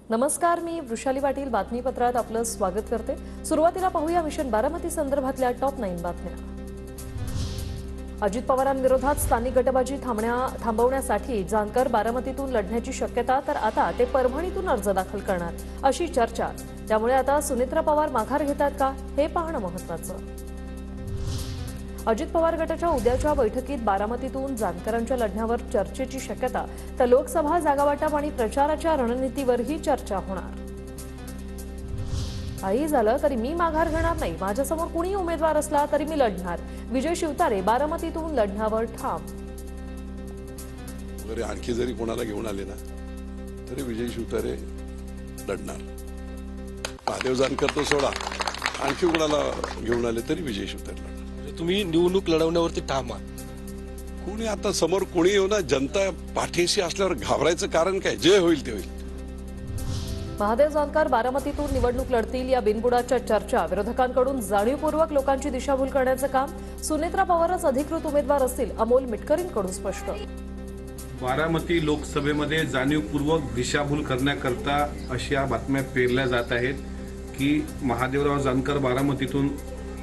नमस्कार, मी वृषाली पाटील बातमीपत्रात आपलं स्वागत करते। सुरुवातीला पाहूया मिशन बारामती संदर्भातल्या टॉप 9 बातम्या। अजित पवारांविरोधात स्थानिक गटबाजी थांबवण्यासाठी जानकर बारामतीतून लढण्याची शक्यता, तर आता ते परभणीतून अर्ज दाखल करणार अशी चर्चा। त्यामुळे आता सुनेत्रा पवार माघार घेतात का हे पाहणं महत्त्वाचं। अजित पवार गटाच्या उद्याच्या बैठकीत बारामतीतून जानकरांच्या लढण्यावर चर्चेची शक्यता, तर लोकसभा जागावाटप आणि प्रचाराच्या रणनीतीवरही चर्चा होणार। काही झालं तरी मी माघार घेणार नाही, माझ्यासमोर कुणी उमेदवार असला तरी मी लढणार। विजय शिवतारे बारामतीतून लढण्यावर ठाम। वगैरे आणखी जरी कोणाला घेऊन आले ना तरी विजय शिवतारे लढणार। महादेव जानकर तो सोडा, आणखी कोणाला घेऊन आले तरी विजय शिवतारे लढणार। तुम्ही निवडणूक लढवण्यावरती ठाम आहात। कोणी आता समोर कोणी येऊ ना, जनता पाठीशी असल्यावर घाबरायचं कारण काय? जे होईल ते होईल। महादेव जानकर बारामतीतून निवडणूक लढतील या बिनबुडाच्या चर्चा। विरोधकांकडून जाणीवपूर्वक लोकांची दिशाभूल करण्याचं काम। सुनेत्रा पवारच अधिकृत उमेदवार असतील, अमोल मिटकरींकडून स्पष्ट। बारामती लोकसभेमध्ये जाणीवपूर्वक दिशाभूल करण्याकरता अशा बातम्या पेरल्या जात आहेत की महादेवराव जानकर बारामतीतून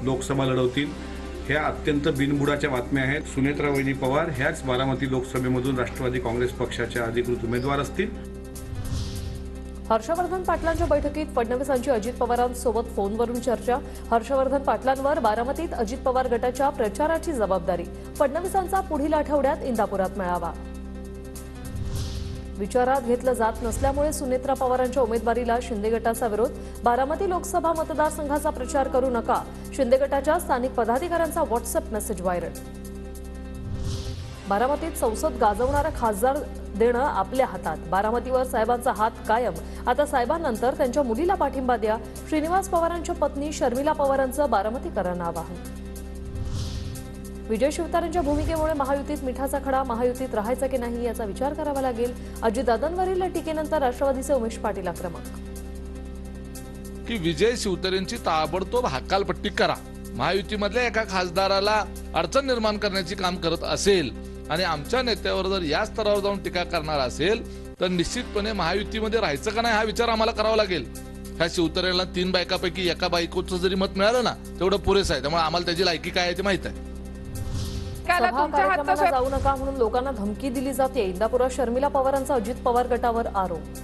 लोकसभा लढवतील। ह्या अत्यंत बिनबुडाच्या बातम्या आहेत। सुनेत्रा वहिनी पवार ह्याच बारामती लोकसभेमधून राष्ट्रवादी काँग्रेस पक्षाच्या अधिकृत उमेदवार असतील। हर्षवर्धन पाटलांच्या बैठकीत फडणवीसांची अजित पवारांसोबत फोनवरून चर्चा। हर्षवर्धन पाटलांवर बारामतीत अजित पवार गटाच्या प्रचाराची जबाबदारी। फडणवीसांचा पुढील आठवड्यात इंदापुरात मेळावा। विचारात घेतलं जात नसल्यामुळे सुनेत्रा पवारांच्या उमेदवारीला शिंदे गटाचा विरोध। बारामती लोकसभा मतदारसंघाचा प्रचार करू नका, शिंदे गटाच्या स्थानिक पदाधिकाऱ्यांचा व्हॉट्सअप मेसेज व्हायरल। बारामतीत संसद गाजवणारा खासदार देणं आपल्या हातात। बारामतीवर साहेबांचा हात कायम। आता साहेबांनंतर त्यांच्या मुलीला पाठिंबा द्या। श्रीनिवास पवारांच्या पत्नी शर्मिला पवारांचं बारामतीकरांना आवाहन। विजय शिवतारेंच्या भूमिकेमुळे महायुतीत मिठाचा खडा। महायुतीत राहायचा की नाही याचा विचार करावा लागेल। अजितदादांवरील टीकेनंतर राष्ट्रवादीचे उमेश पाटील आक्रमक। की विजय शिवतारेंची ताबडतोब हकालपट्टी करा। महायुतीमधल्या एका खासदाराला अडचण निर्माण करण्याची काम करत असेल आणि आमच्या नेत्यावर जर या स्तरावर जाऊन टीका करणार असेल तर निश्चितपणे महायुतीमध्ये राहायचं का नाही हा विचार आम्हाला करावा लागेल। ह्या शिवतारेला 3 बायकापैकी एका बायकोचं जरी मत मिळालं ना तेवढं पुरेसं आहे। त्यामुळे आम्हाला त्याची लायकी काय आहे ते माहित आहे। सभा कार्यक्रमाला जाऊ नका म्हणून लोकांना धमकी दिली जाते। इंदापुरात शर्मिला पवारांचा अजित पवार गटावर आरोप।